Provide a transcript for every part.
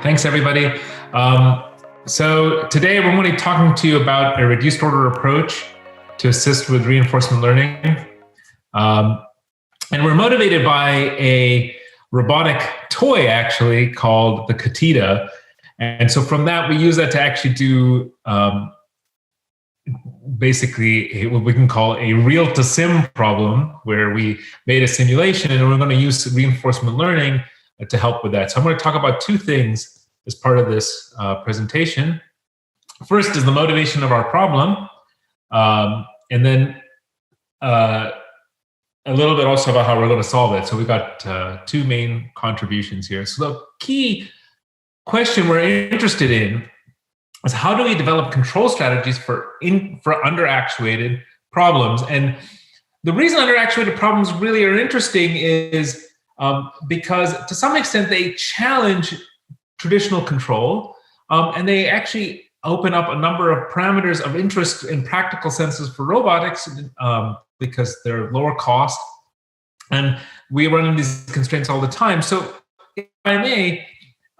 Thanks, everybody. So today we're going to be talking to you about a reduced order approach to assist with reinforcement learning. And we're motivated by a robotic toy, actually, called the Katita. And so from that, we use that to actually do basically what we can call a real-to-sim problem, where we made a simulation and we're going to use reinforcement learning to help with that. So I'm going to talk about two things as part of this presentation. First is the motivation of our problem, and then a little bit also about how we're going to solve it. So we got two main contributions here. So the key question we're interested in is how do we develop control strategies for underactuated problems? And the reason underactuated problems really are interesting is because to some extent they challenge traditional control, and they actually open up a number of parameters of interest in practical senses for robotics, because they're lower cost, and we run into these constraints all the time. So if I may,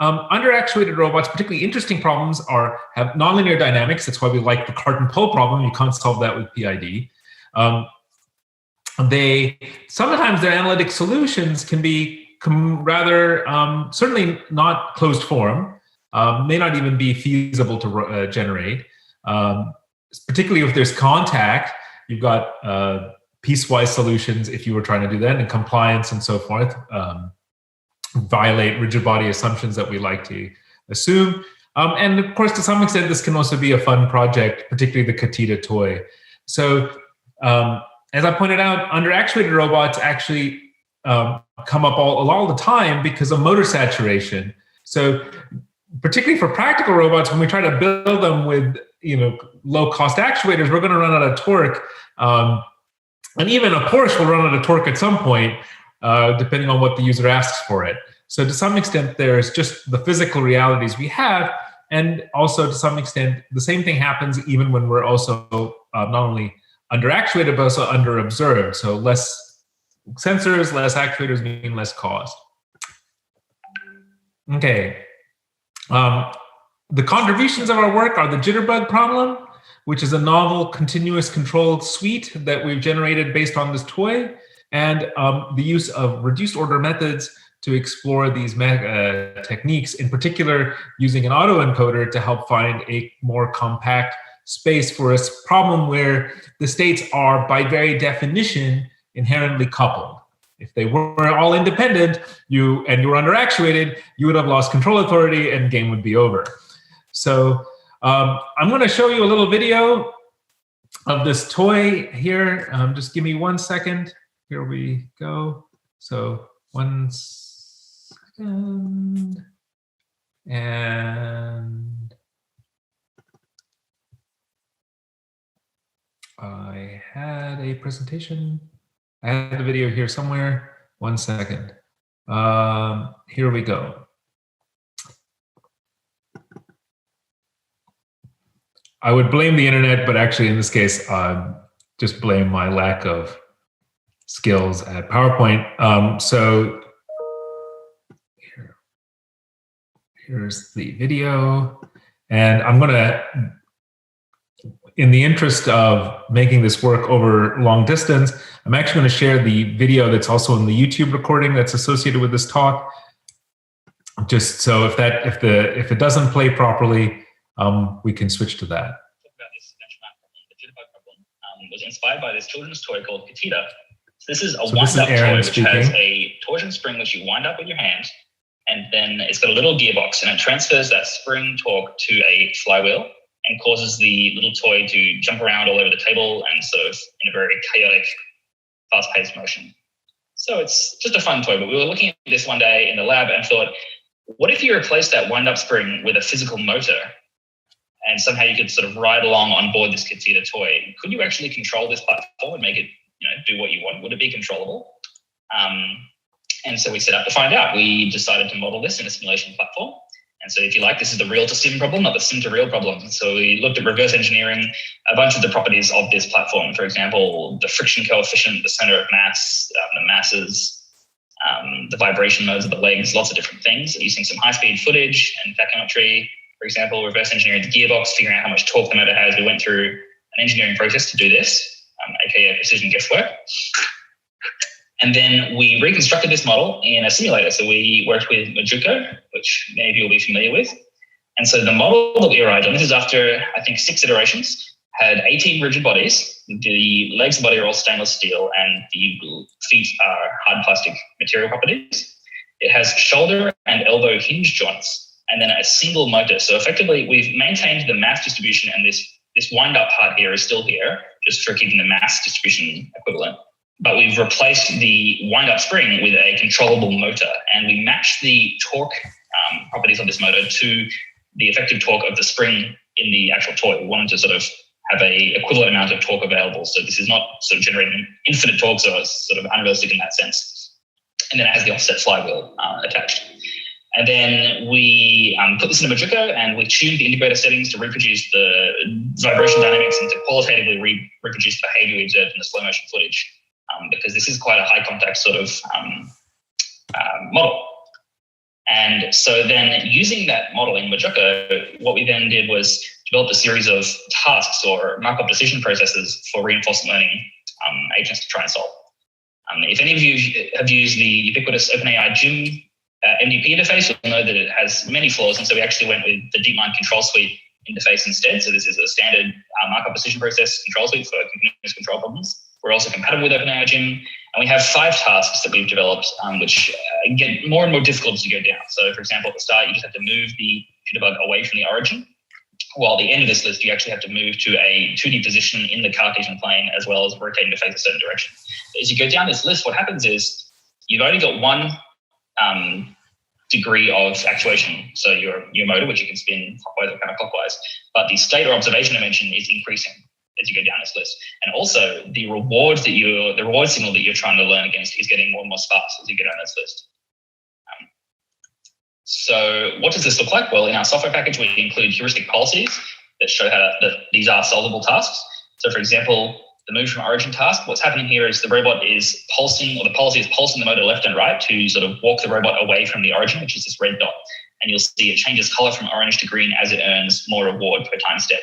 underactuated robots, particularly interesting problems, have nonlinear dynamics. That's why we like the cart and pull problem. You can't solve that with PID. Sometimes their analytic solutions can be rather certainly not closed form, may not even be feasible to generate. Particularly if there's contact, you've got piecewise solutions if you were trying to do that, and compliance and so forth. Violate rigid body assumptions that we like to assume. And of course, to some extent, this can also be a fun project, particularly the Katita toy. So as I pointed out, underactuated robots actually come up all the time because of motor saturation. So particularly for practical robots, when we try to build them with low-cost actuators, we're going to run out of torque. And even a Porsche will run out of torque at some point, depending on what the user asks for it. So to some extent, there's just the physical realities we have, and also to some extent, the same thing happens even when we're also not only underactuated, but also underobserved. So less sensors, less actuators mean less cost. Okay. The contributions of our work are the jitterbug problem, which is a novel continuous control suite that we've generated based on this toy, and the use of reduced order methods to explore these techniques, in particular using an autoencoder to help find a more compact space for a problem where the states are, by very definition, inherently coupled. If they were all independent, you were underactuated, you would have lost control authority and game would be over. So I'm going to show you a little video of this toy here. Just give me 1 second. Here we go. So 1 second. And I had a presentation. I had the video here somewhere. 1 second. Here we go. I would blame the internet, but actually in this case, just blame my lack of skills at PowerPoint. So here's the video. And I'm going to, in the interest of making this work over long distance, I'm actually going to share the video that's also in the YouTube recording that's associated with this talk. Just so if it doesn't play properly, we can switch to that. The jitterbug problem was inspired by this children's toy called Katita. So this is a wind-up toy which has a torsion spring which you wind up with your hand, and then it's got a little gearbox, and it transfers that spring torque to a flywheel and causes the little toy to jump around all over the table and sort of in a very chaotic, fast-paced motion. So it's just a fun toy, but we were looking at this one day in the lab and thought, what if you replace that wind-up spring with a physical motor, and somehow you could sort of ride along on board this Katita toy? Could you actually control this platform and make it, do what you want? Would it be controllable? And so we set out to find out. We decided to model this in a simulation platform. And so if you like, this is the real to sim problem, not the sim to real problem. So we looked at reverse engineering a bunch of the properties of this platform. For example, the friction coefficient, the center of mass, the masses, the vibration modes of the legs, lots of different things, using some high-speed footage and tachometry, for example, reverse engineering the gearbox, figuring out how much torque the motor has. We went through an engineering process to do this, aka precision guesswork. And then we reconstructed this model in a simulator. So we worked with Majuko, which many of you will be familiar with. And so the model that we arrived on, this is after, I think, 6 iterations, had 18 rigid bodies. The legs of the body are all stainless steel and the feet are hard plastic material properties. It has shoulder and elbow hinge joints and then a single motor. So effectively, we've maintained the mass distribution, and this wind-up part here is still here, just for keeping the mass distribution equivalent. But we've replaced the wind-up spring with a controllable motor, and we match the torque properties of this motor to the effective torque of the spring in the actual toy. We wanted to sort of have a equivalent amount of torque available. So this is not sort of generating infinite torque, so it's sort of unrealistic in that sense. And then it has the offset flywheel attached. And then we put this in a Majuko, and we tuned the integrator settings to reproduce the vibration dynamics and to qualitatively reproduce the behavior we observed in the slow motion footage, because this is quite a high contact sort of model. And so then using that model in Majuko, what we then did was develop a series of tasks or markup decision processes for reinforcement learning agents to try and solve. If any of you have used the ubiquitous OpenAI Gym MDP interface, you'll know that it has many flaws. And so we actually went with the DeepMind Control Suite interface instead. So this is a standard markup decision process control suite for continuous control problems. We're also compatible with OpenAI Gym. And we have 5 tasks that we've developed, which get more and more difficult as you go down. So for example, at the start, you just have to move the jitterbug away from the origin. While at the end of this list, you actually have to move to a 2D position in the Cartesian plane, as well as rotating to face a certain direction. As you go down this list, what happens is you've only got one degree of actuation. So your motor, which you can spin clockwise or counterclockwise, but the state or observation dimension is increasing as you go down this list. And also the reward signal that you're trying to learn against is getting more and more sparse as you go down this list. So what does this look like? Well, in our software package, we include heuristic policies that show that these are solvable tasks. So for example, the move from origin task, what's happening here is the robot is pulsing, or the policy is pulsing the motor left and right to sort of walk the robot away from the origin, which is this red dot. And you'll see it changes color from orange to green as it earns more reward per time step.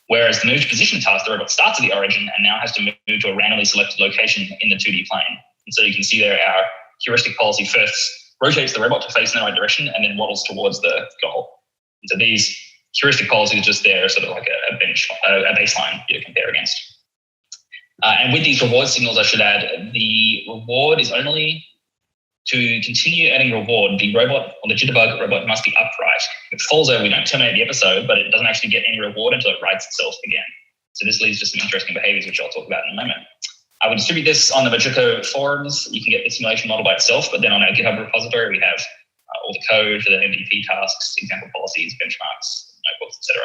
Whereas the move to position task, the robot starts at the origin and now has to move to a randomly selected location in the 2D plane. And so you can see there our heuristic policy first rotates the robot to face in the right direction and then waddles towards the goal. And so these heuristic policies are just there, sort of like a baseline you to compare against. And with these reward signals, I should add, the reward is only to continue earning reward. The robot or the jitterbug robot must be upright. If it falls over, we don't terminate the episode, but it doesn't actually get any reward until it rights itself again. So this leads to some interesting behaviors, which I'll talk about in a moment. I will distribute this on the Majuko forums. You can get the simulation model by itself, but then on our GitHub repository, we have all the code for the MDP tasks, example policies, benchmarks, notebooks, etc.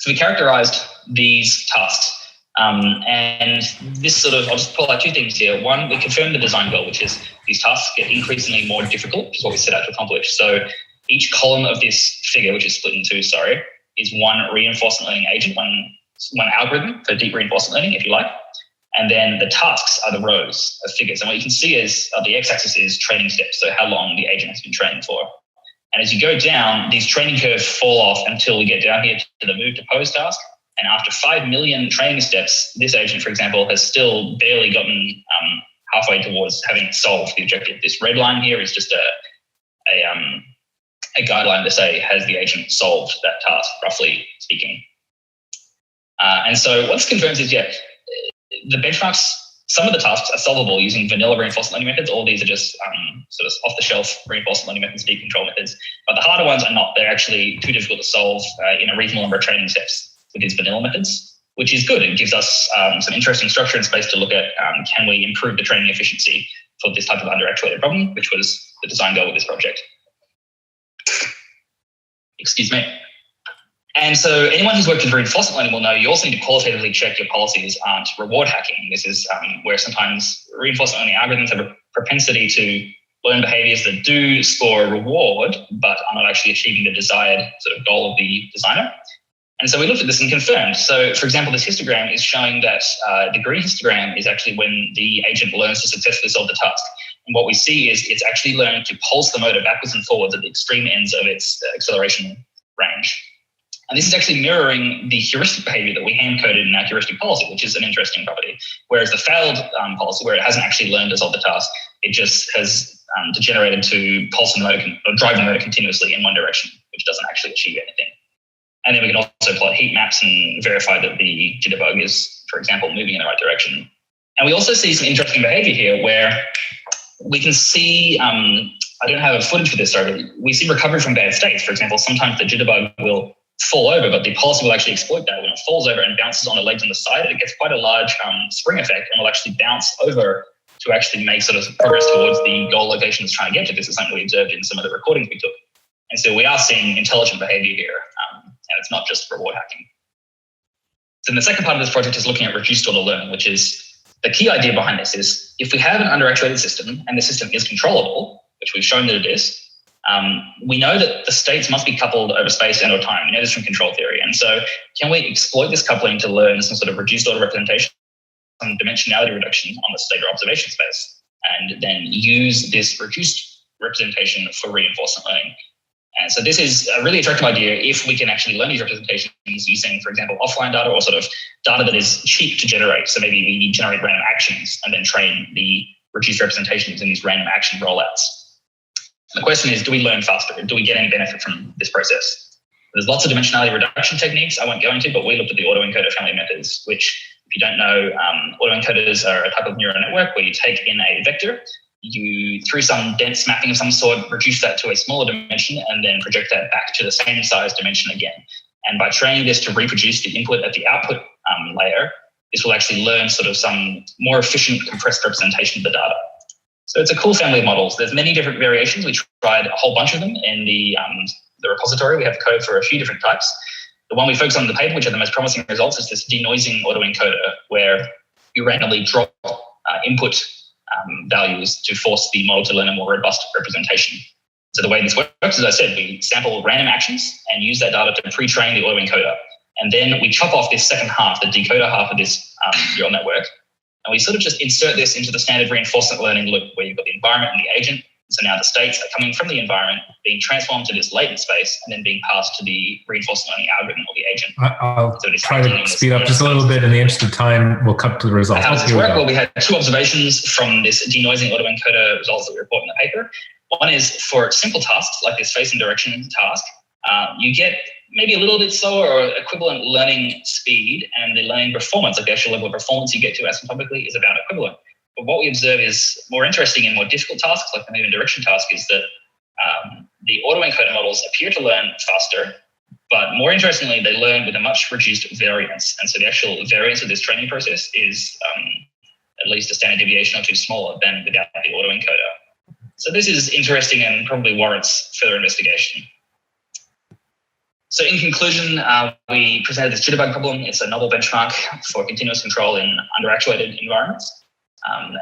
So we characterized these tasks. And this sort of, I'll just pull out 2 things here. One, we confirmed the design goal, which is these tasks get increasingly more difficult, which is what we set out to accomplish. So each column of this figure, which is split in 2, is one reinforcement learning agent, one algorithm for deep reinforcement learning, if you like. And then the tasks are the rows of figures. And what you can see is the x-axis is training steps, so how long the agent has been training for. And as you go down, these training curves fall off until we get down here to the move to pose task. And after 5 million training steps, this agent, for example, has still barely gotten halfway towards having solved the objective. This red line here is just a guideline to say, has the agent solved that task, roughly speaking. And so what this confirms is, the benchmarks, some of the tasks are solvable using vanilla reinforcement learning methods. All these are just sort of off-the-shelf reinforcement learning methods, deep control methods. But the harder ones are not. They're actually too difficult to solve in a reasonable number of training steps with these vanilla methods, which is good. It gives us some interesting structure and space to look at, can we improve the training efficiency for this type of underactuated problem, which was the design goal of this project. Excuse me. And so anyone who's worked with reinforcement learning will know you also need to qualitatively check your policies aren't reward hacking. This is where sometimes reinforcement learning algorithms have a propensity to learn behaviors that do score a reward, but are not actually achieving the desired sort of goal of the designer. And so we looked at this and confirmed. So, for example, this histogram is showing that the green histogram is actually when the agent learns to successfully solve the task. And what we see is it's actually learned to pulse the motor backwards and forwards at the extreme ends of its acceleration range. And this is actually mirroring the heuristic behavior that we hand-coded in our heuristic policy, which is an interesting property. Whereas the failed policy, where it hasn't actually learned to solve the task, it just has degenerated to pulse the motor or drive the motor continuously in one direction, which doesn't actually achieve anything. And then we can also plot heat maps and verify that the jitterbug is, for example, moving in the right direction. And we also see some interesting behavior here where we can see, I don't have a footage for this, sorry, we see recovery from bad states. For example, sometimes the jitterbug will fall over, but the policy will actually exploit that. When it falls over and bounces on the legs on the side, it gets quite a large spring effect and will actually bounce over to actually make sort of progress towards the goal location it's trying to get to. This is something we observed in some of the recordings we took. And so we are seeing intelligent behavior here, and it's not just reward hacking. So then the second part of this project is looking at reduced order learning, which is the key idea behind this is if we have an underactuated system and the system is controllable, which we've shown that it is, we know that the states must be coupled over space and or time. We know this from control theory. And so can we exploit this coupling to learn some sort of reduced order representation, some dimensionality reduction on the state or observation space, and then use this reduced representation for reinforcement learning? And so this is a really attractive idea if we can actually learn these representations using, for example, offline data or sort of data that is cheap to generate. So maybe we generate random actions and then train the reduced representations in these random action rollouts. And the question is, do we learn faster? Do we get any benefit from this process? There's lots of dimensionality reduction techniques I won't go into, but we looked at the autoencoder family methods, which, if you don't know, autoencoders are a type of neural network where you take in a vector, you, through some dense mapping of some sort, reduce that to a smaller dimension and then project that back to the same size dimension again. And by training this to reproduce the input at the output layer, this will actually learn sort of some more efficient compressed representation of the data. So it's a cool family of models. There's many different variations. We tried a whole bunch of them in the repository. We have code for a few different types. The one we focus on in the paper, which are the most promising results, is this denoising autoencoder, where you randomly drop input values to force the model to learn a more robust representation. So the way this works, as I said, we sample random actions and use that data to pre-train the autoencoder. And then we chop off this second half, the decoder half of this neural network. And we sort of just insert this into the standard reinforcement learning loop where you've got the environment and the agent. So now the states are coming from the environment, being transformed to this latent space, and then being passed to the reinforcement learning algorithm or the agent. I'll try to speed up just a little bit in the interest of time. We'll cut to the results. How does this work? Well, we had two observations from this denoising autoencoder results that we report in the paper. One is for simple tasks like this face and direction task, you get maybe a little bit slower or equivalent learning speed, and the learning performance, like the actual level of performance you get to asymptotically, is about equivalent. But what we observe is more interesting and more difficult tasks, like the move and direction task, is that the autoencoder models appear to learn faster, but more interestingly, they learn with a much reduced variance. And so the actual variance of this training process is at least a standard deviation or two smaller than without the autoencoder. So this is interesting and probably warrants further investigation. So in conclusion, we presented this jitterbug problem. It's a novel benchmark for continuous control in underactuated environments.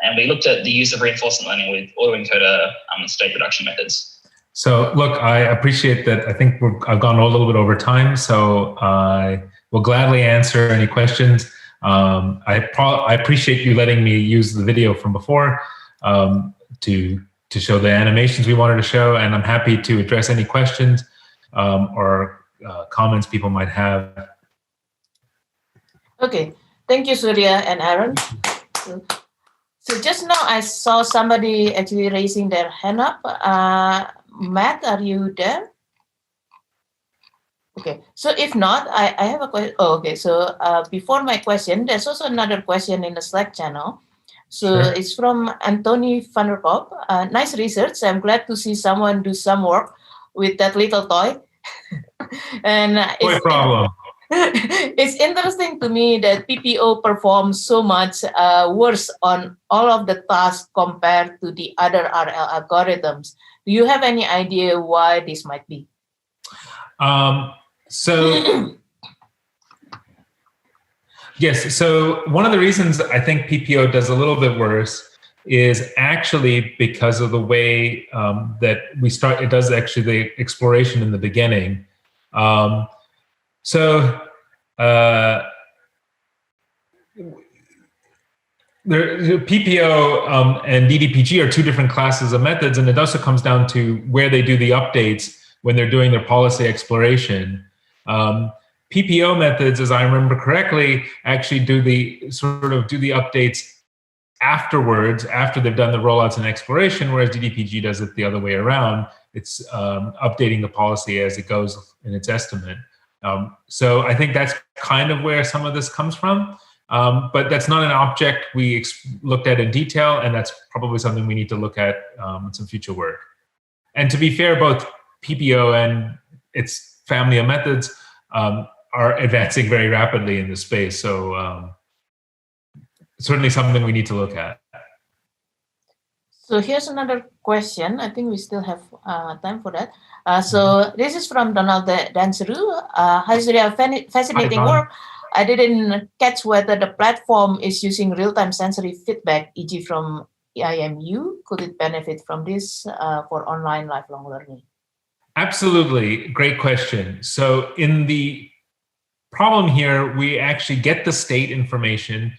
And we looked at the use of reinforcement learning with autoencoder state reduction methods. So look, I appreciate that. I think I've gone a little bit over time, so I will gladly answer any questions. I appreciate you letting me use the video from before to show the animations we wanted to show, and I'm happy to address any questions or comments people might have. Okay, thank you, Surya and Aaron. So just now I saw somebody actually raising their hand up. Matt, are you there? Okay, so if not, I have a question. Oh, okay, so before my question, there's also another question in the Slack channel. So sure. It's from Anthony van der Kop. Nice research. I'm glad to see someone do some work with that little toy. And no problem. It's interesting to me that PPO performs so much worse on all of the tasks compared to the other RL algorithms. Do you have any idea why this might be? Yes. So one of the reasons I think PPO does a little bit worse is actually because of the way that we start. It does actually the exploration in the beginning. So PPO and DDPG are two different classes of methods, and it also comes down to where they do the updates when they're doing their policy exploration. PPO methods, as I remember correctly, actually do the updates afterwards, after they've done the rollouts and exploration, whereas DDPG does it the other way around. It's updating the policy as it goes in its estimate. So I think that's kind of where some of this comes from. But that's not an object we looked at in detail, and that's probably something we need to look at in some future work. And to be fair, both PPO and its family of methods are advancing very rapidly in this space. So certainly something we need to look at. So here's another question. I think we still have time for that. So this is from Donald Danseru. Hi, Surya, fascinating work. I didn't catch whether the platform is using real-time sensory feedback, e.g. from IMU. Could it benefit from this for online lifelong learning? Absolutely, great question. So in the problem here, we actually get the state information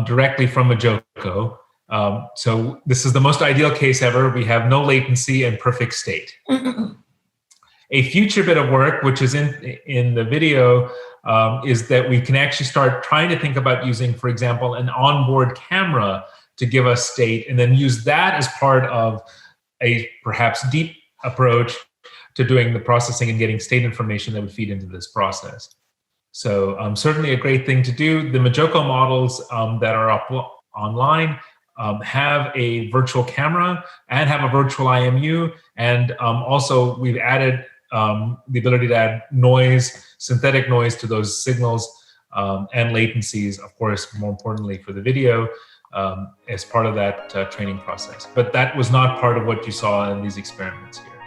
directly from Majoko. So this is the most ideal case ever. We have no latency and perfect state. A future bit of work, which is in the video, is that we can actually start trying to think about using, for example, an onboard camera to give us state, and then use that as part of a perhaps deep approach to doing the processing and getting state information that would feed into this process. So certainly a great thing to do. The Majoko models that are up online have a virtual camera and have a virtual IMU, and also we've added the ability to add noise, synthetic noise to those signals and latencies, of course, more importantly for the video, as part of that training process. But that was not part of what you saw in these experiments here.